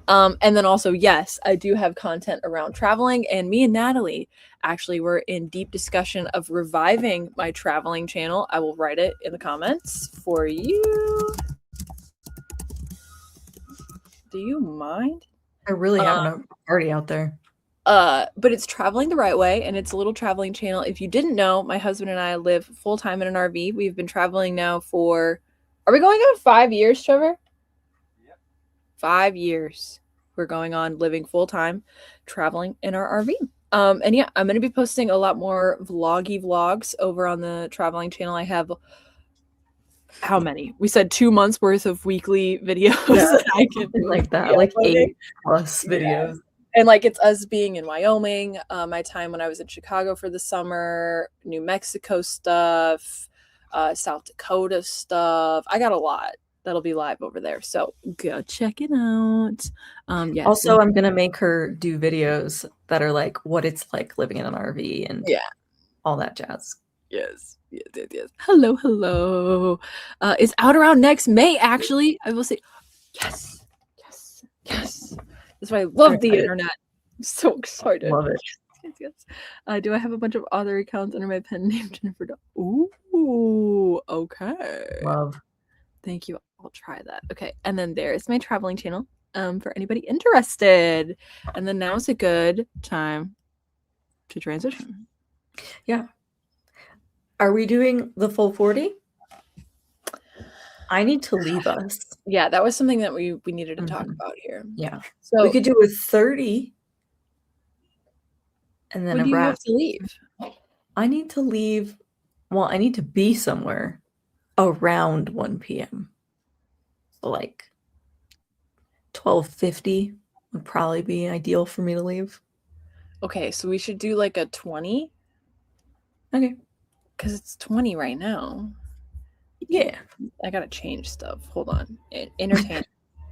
And then also, yes, I do have content around traveling, and me and Natalie actually were in deep discussion of reviving my traveling channel. I will write it in the comments for you. Do you mind? I really having a party out there. But it's Traveling the Right Way, and it's a little traveling channel. If you didn't know, my husband and I live full-time in an RV. We've been traveling now for, are we going on 5 years, Trevor? Yep. 5 years. We're going on living full-time, traveling in our RV. And yeah, I'm going to be posting a lot more vloggy vlogs over on the traveling channel. I have, how many? We said 2 months worth of weekly videos. Yeah, I can like that, like 8+ videos. Yeah. And like it's us being in Wyoming, my time when I was in Chicago for the summer, New Mexico stuff, South Dakota stuff. I got a lot that'll be live over there, so go check it out. Yes. Also, I'm gonna make her do videos that are like what it's like living in an RV and all that jazz. Yes. Hello. It's out around next May, actually. I will say yes. That's why I love the internet. I'm so excited. Love it. Yes. Do I have a bunch of other accounts under my pen name Jennifer? Ooh, okay. Love. Thank you. I'll try that. Okay, and then there's my traveling channel. For anybody interested. And then now is a good time to transition. Yeah. Are we doing the full 40? I need to leave us. Yeah, that was something that we needed to talk about here. Yeah. So we could do a 30 and then when a do you wrap. have to leave? I need to leave. Well, I need to be somewhere around 1 p.m. So like 12:50 would probably be ideal for me to leave. Okay, so we should do like a 20. Okay. Because it's 20 right now. Yeah. I gotta change stuff. Hold on. Entertain.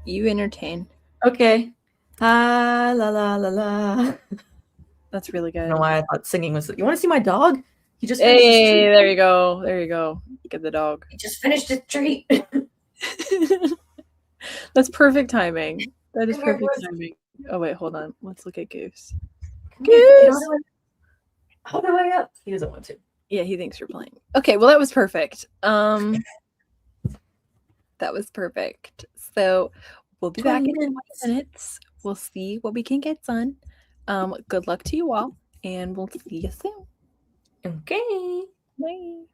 You entertain. Okay. Ah, la la la la. That's really good. I don't know why I thought singing was. You want to see my dog? He just finished his treat. There you go. Get the dog. He just finished his treat. That's perfect timing. That is perfect timing. Oh wait, hold on. Let's look at Goose. Goose! How do I up? He doesn't want to. Yeah, he thinks you're playing. Okay, well that was perfect. That was perfect. So we'll be back in 20 minutes. We'll see what we can get done. Good luck to you all, and we'll see you soon. Okay. Bye.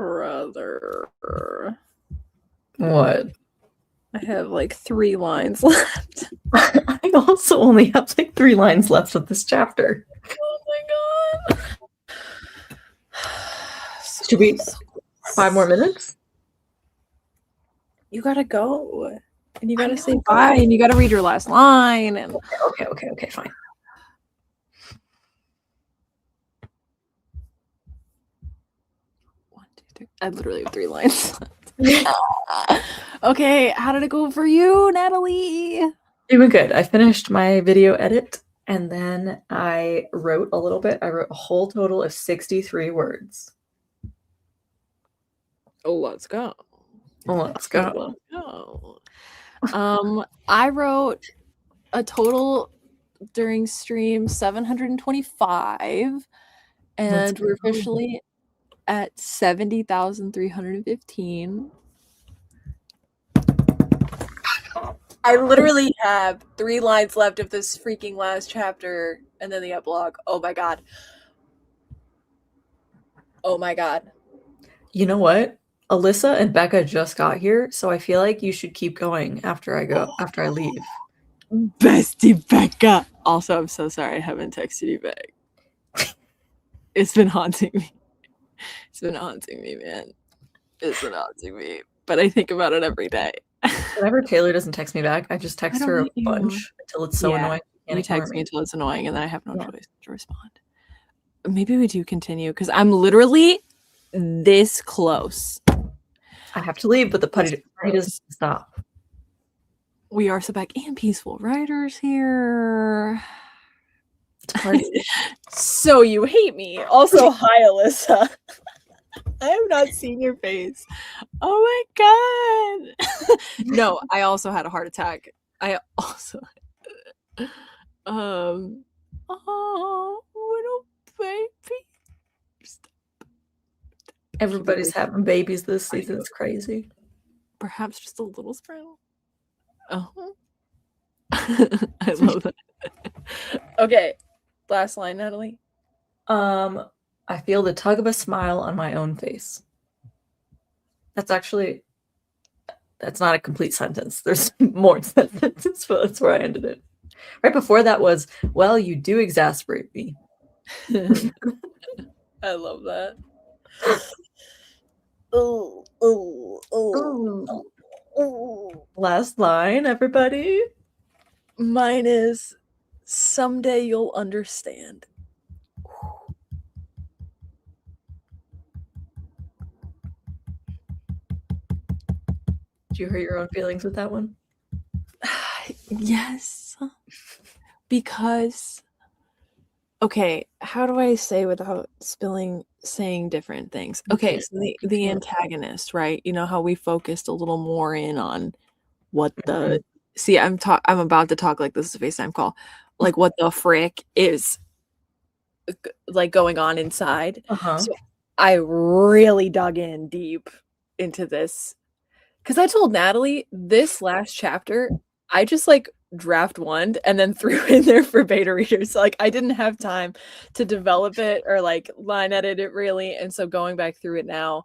Brother. What? I have like 3 lines left. I also only have like 3 lines left of this chapter. Oh my god. Should we 5 more minutes? You gotta go. And you I gotta know, say I'm bye, going. and you gotta read your last line. And Okay, fine. One, two, three. I literally have 3 lines. Okay, how did it go for you, Natalie? Doing good. I finished my video edit and then I wrote a little bit. I wrote a whole total of 63 words. Oh, let's go. Let's go. I wrote a total during stream 725, and we're officially at 70,315. I literally have 3 lines left of this freaking last chapter and then the epilogue. Oh my god. Oh my god. You know what? Alyssa and Becca just got here, so I feel like you should keep going after I leave. Bestie Becca. Also, I'm so sorry I haven't texted you back. It's been haunting me. It's been haunting me, man. It's been haunting me. But I think about it every day. Whenever Taylor doesn't text me back, I just text her a bunch until it's so annoying. You text me until it's annoying, and then I have no choice to respond. Maybe we do continue, because I'm literally this close. I have to leave, but the party doesn't stop. We are so back and peaceful writers here. So you hate me. Also, hi, Alyssa. I have not seen your face. Oh my god. No, I also had a heart attack. Oh, little baby. Stop. Everybody's having babies this season. It's crazy. Perhaps just a little sprout. Oh. I love that. Okay. Last line, Natalie. I feel the tug of a smile on my own face. That's not a complete sentence. There's more to that sentence, but that's where I ended it. Right before that was, well, you do exasperate me. I love that. Last line, everybody. Mine is, someday you'll understand. Did you hurt your own feelings with that one? Yes. Because, okay, how do I say without saying different things? Okay, so the antagonist, right? You know how we focused a little more in on what the see, I'm about to talk like this is a FaceTime call, like what the frick is like going on inside. So I really dug in deep into this, because I told Natalie this last chapter I just like draft one and then threw in there for beta readers. So, like, I didn't have time to develop it or like line edit it really, and so going back through it now,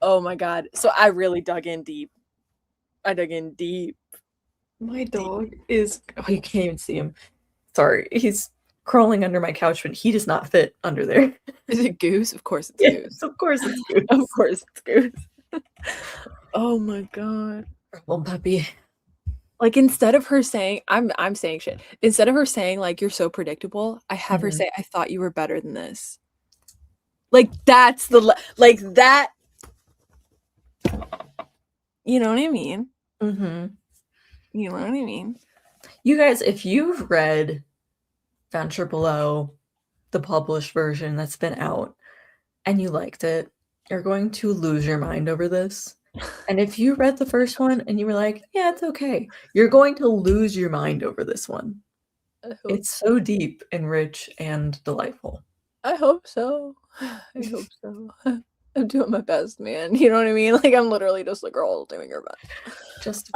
oh my god. So I really dug in deep. I dug in deep. My dog is, oh, you can't even see him. Sorry, he's crawling under my couch, but he does not fit under there. Is it Goose? Of course it's Goose. Of course it's Goose. Of course it's Goose. Oh my god. Little puppy. Like, instead of her saying, I'm saying shit. Instead of her saying, like, you're so predictable, I have her say, I thought you were better than this. Like, that's the, like, that. You know what I mean? Mm-hmm. You know what I mean? You guys, if you've read Venture Below, the published version that's been out, and you liked it, you're going to lose your mind over this. And if you read the first one and you were like, yeah, it's okay, you're going to lose your mind over this one. It's so deep and rich and delightful. I hope so. I hope so. I'm doing my best, man. You know what I mean? Like, I'm literally just a girl doing her best. Just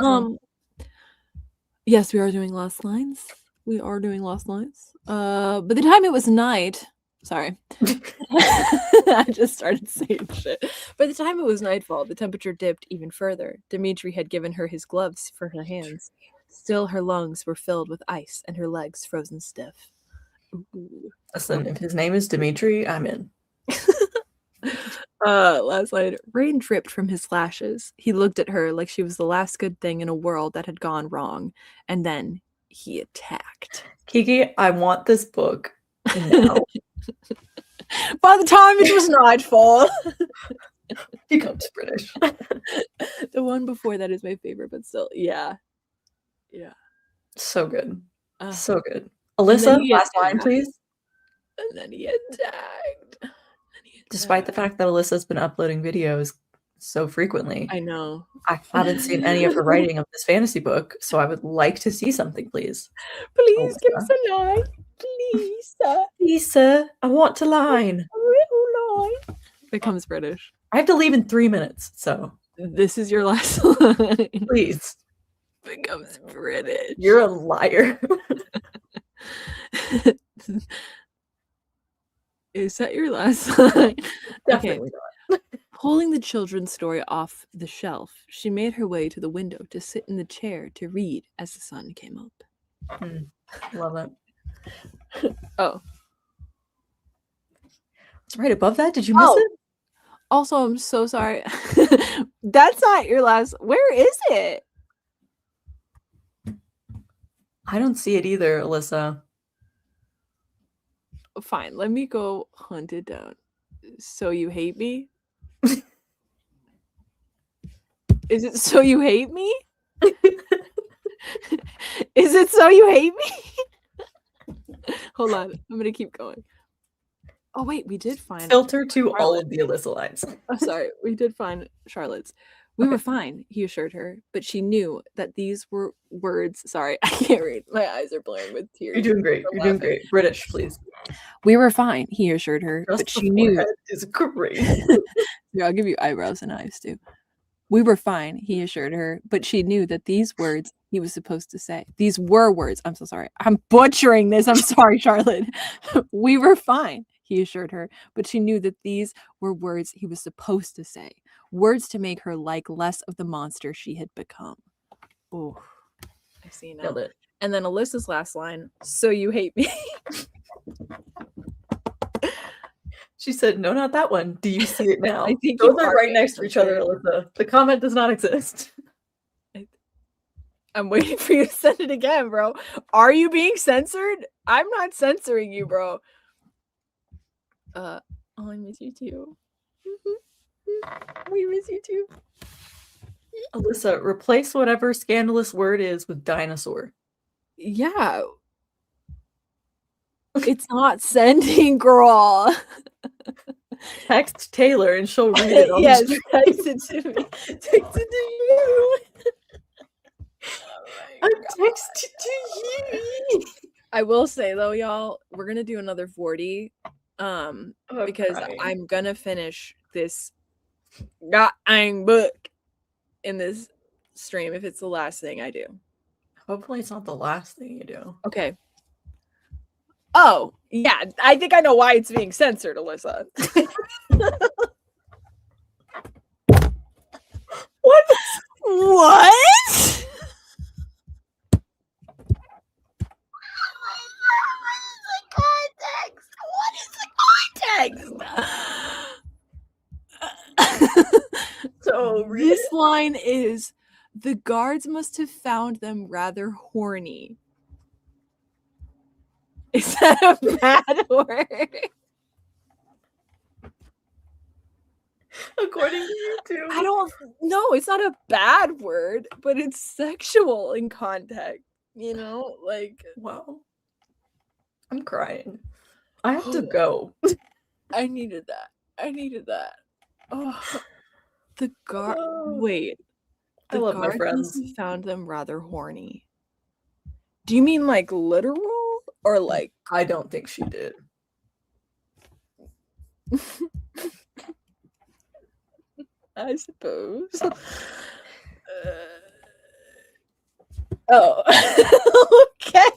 yes, we are doing last lines. We are doing last lines. By the time it was night, Sorry. I just started saying shit. By the time it was nightfall, the temperature dipped even further. Dimitri had given her his gloves for her hands. Still, her lungs were filled with ice and her legs frozen stiff. Ooh. Listen, if his name is Dimitri, I'm in. Last night, rain dripped from his lashes. He looked at her like she was the last good thing in a world that had gone wrong. And then he attacked. Kiki, I want this book now. By the time it was nightfall. He becomes British. The one before that is my favorite, but still, yeah. So good. So good. Alyssa, last line, please. And then he attacked. Despite the fact that Alyssa's been uploading videos so frequently. I know. I haven't seen any of her writing of this fantasy book, so I would like to see something, please. Please give us a line. Please, sir. Please, sir. I want a line. A little line. Becomes British. I have to leave in 3 minutes, so. This is your last line. Please. Becomes British. You're a liar. Is that your last line? Definitely not. Pulling the children's story off the shelf, she made her way to the window to sit in the chair to read as the sun came up. Love it. Oh. It's right above that? Did you miss it? Also, I'm so sorry. That's not your last. Where is it? I don't see it either, Alyssa. Fine, let me go hunt it down. So you hate me? Is it so you hate me? Is it so you hate me? Hold on, I'm gonna keep going. Oh wait, we did find filter to all of the Alyssa lines. Oh, sorry, we did find Charlotte's. We were fine, he assured her, but she knew that these were words. Sorry, I can't read. My eyes are blurring with tears. You're doing great. You're doing great. British, please. We were fine, he assured her, but she knew. Is great. Yeah, I'll give you eyebrows and eyes too. We were fine, he assured her, but she knew that these words he was supposed to say. These were words. I'm so sorry. I'm butchering this. I'm sorry, Charlotte. We were fine, he assured her, but she knew that these were words he was supposed to say. Words to make her like less of the monster she had become. Oh, I see now. Nailed it. And then Alyssa's last line, so you hate me. She said, no, not that one. Do you see it now? I think those are right next to each other, Alyssa. The comment does not exist. I'm waiting for you to send it again, bro. Are you being censored? I'm not censoring you, bro. Oh, I miss you too. We miss you too. Alyssa, replace whatever scandalous word is with dinosaur. Yeah. It's not sending, girl. Text Taylor and she'll read it on yes, the stream. text it to me. Text it to you. I texted to you. I will say though, y'all, we're gonna do another 40. Because I'm gonna finish this goddamn book in this stream if it's the last thing I do. Hopefully it's not the last thing you do. Okay. Oh, yeah. I think I know why it's being censored, Alyssa. What? What? What is the context? So this line is, the guards must have found them rather horny. Is that a bad word? According to you too. I don't know. It's not a bad word, but it's sexual in context. You know, like, wow. I'm crying. I have to go. I needed that. Oh, the guard. Wait. I love my friends. Must have found them rather horny. Do you mean like literal or like? I don't think she did. I suppose. Oh. Okay.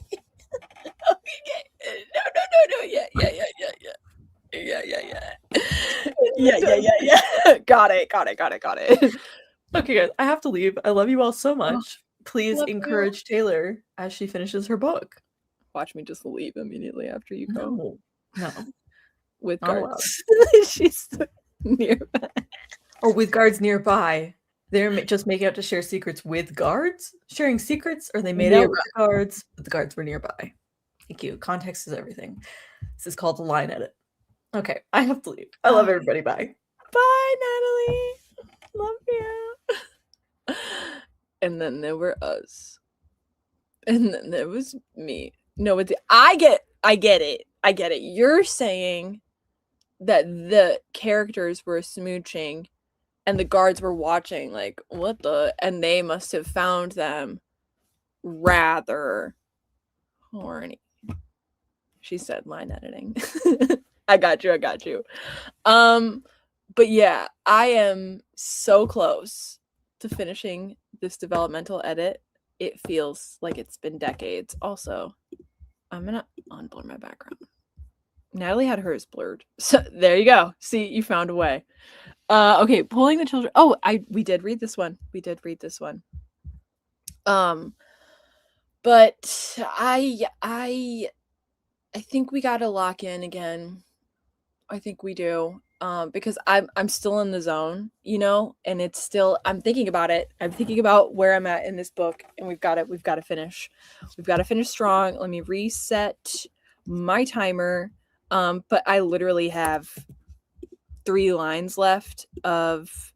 Okay. No. Yeah. Yeah. Got it. Okay, guys, I have to leave. I love you all so Oh, much. Please love you. encourage Taylor as she finishes her book. Watch me just leave immediately after you go. No, With not allowed. guards. She's nearby. Oh, with guards nearby. They're just making out to share secrets with guards? Sharing secrets? Or they made out with the guards, but the guards were nearby. Thank you. Context is everything. This is called a line edit. Okay, I have to leave. I love everybody. Bye. Bye, Natalie. Love you. And then there were us. And then there was me. No, I get it. You're saying that the characters were smooching and the guards were watching, like, what the? And they must have found them rather horny. She said line editing. I got you. But yeah, I am so close to finishing this developmental edit. It feels like it's been decades. Also, I'm gonna unblur my background. Natalie had hers blurred. So there you go. See, you found a way. Okay, pulling the children. Oh, we did read this one. But I think we gotta lock in again. I think we do. Because I'm still in the zone, you know, and it's still, I'm thinking about it. I'm thinking about where I'm at in this book, and we've got to finish. We've got to finish strong. Let me reset my timer. But I literally have 3 lines left of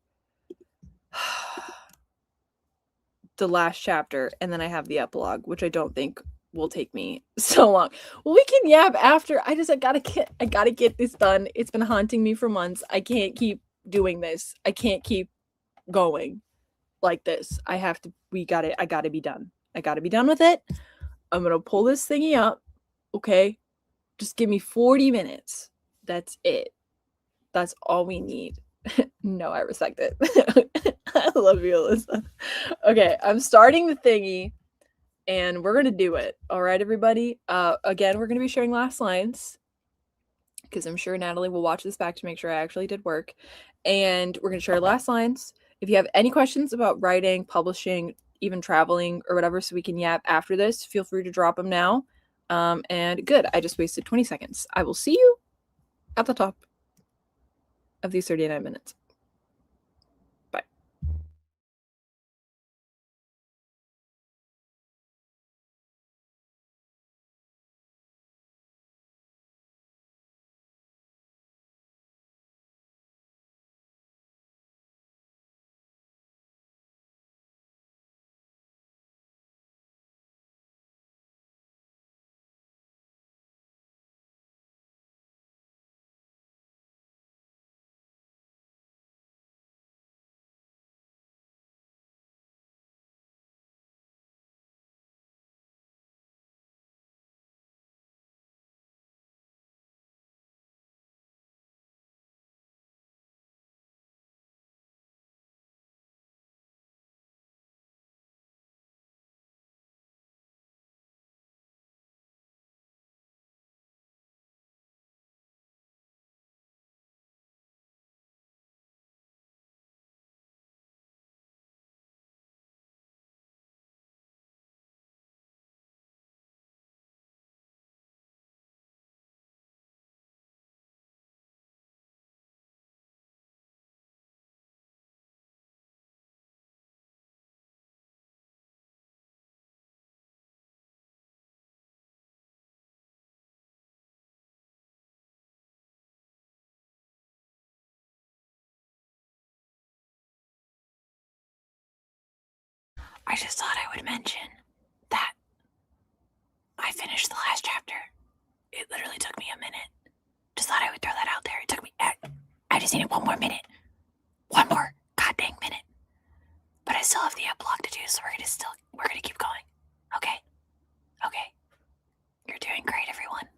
the last chapter, and then I have the epilogue, which I don't think will take me so long. Well, we can yap after. I gotta get this done. It's been haunting me for months. I can't keep doing this. I can't keep going like this. I gotta be done. I gotta be done with it. I'm gonna pull this thingy up. Okay. Just give me 40 minutes. That's it. That's all we need. No, I respect it. I love you, Alyssa. Okay, I'm starting the thingy. And we're going to do it. All right, everybody. Again, we're going to be sharing last lines because I'm sure Natalie will watch this back to make sure I actually did work. And we're going to share last lines. If you have any questions about writing, publishing, even traveling or whatever, so we can yap after this, feel free to drop them now. And good. I just wasted 20 seconds. I will see you at the top of these 39 minutes. I just thought I would mention that I finished the last chapter. It literally took me a minute. Just thought I would throw that out there. It took me, I just needed one more minute. One more goddamn minute. But I still have the epilogue to do, so we're gonna keep going. Okay? Okay. You're doing great, everyone.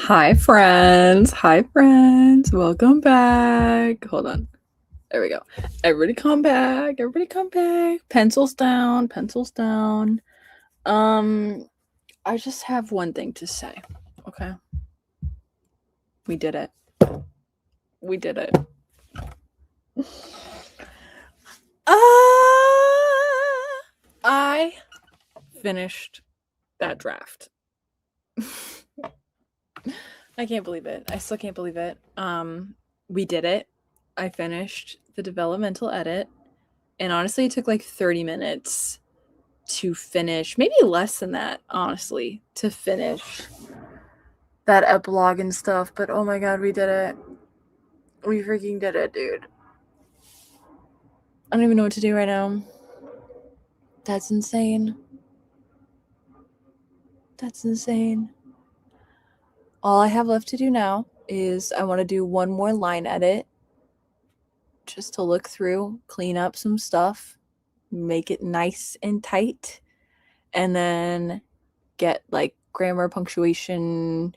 Hi, friends. Hi, friends. Welcome back. Hold on. There we go. Everybody come back. Everybody come back. Pencils down. Pencils down. I just have one thing to say. Okay. We did it. We did it. I finished that draft. I can't believe it. I still can't believe it. We did it. I finished the developmental edit, and honestly, it took like 30 minutes to finish, maybe less than that, honestly, to finish that epilogue and stuff. But oh my god, we did it. We freaking did it, dude. I don't even know what to do right now. That's insane. That's insane. All I have left to do now is I want to do one more line edit just to look through, clean up some stuff, make it nice and tight, and then get like grammar, punctuation,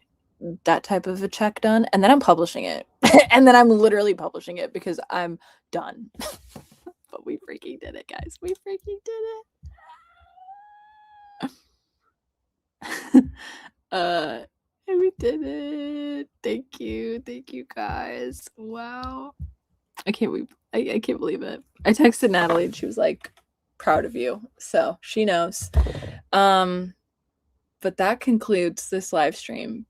that type of a check done. And then I'm publishing it. And then I'm literally publishing it because I'm done. But we freaking did it, guys. We freaking did it. And we did it. Thank you. Thank you, guys. Wow. I can't believe it. I texted Natalie and she was like, proud of you. So she knows. But that concludes this live stream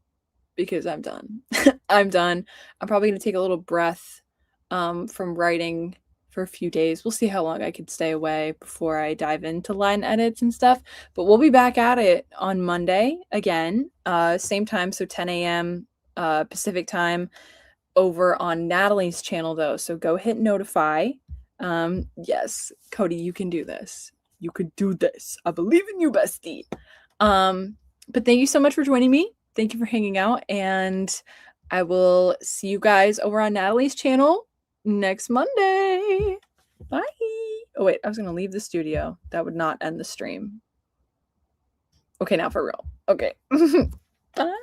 because I'm done. I'm done. I'm probably going to take a little breath from writing for a few days. We'll see how long I can stay away before I dive into line edits and stuff. But we'll be back at it on Monday again, same time, so 10 a.m. Pacific time over on Natalie's channel, though. So go hit notify. Yes, Cody, you can do this. You could do this. I believe in you, bestie. But thank you so much for joining me. Thank you for hanging out, and I will see you guys over on Natalie's channel next Monday. Bye. Oh, wait, I was going to leave the studio. That would not end the stream. Okay, now for real. Okay. Bye.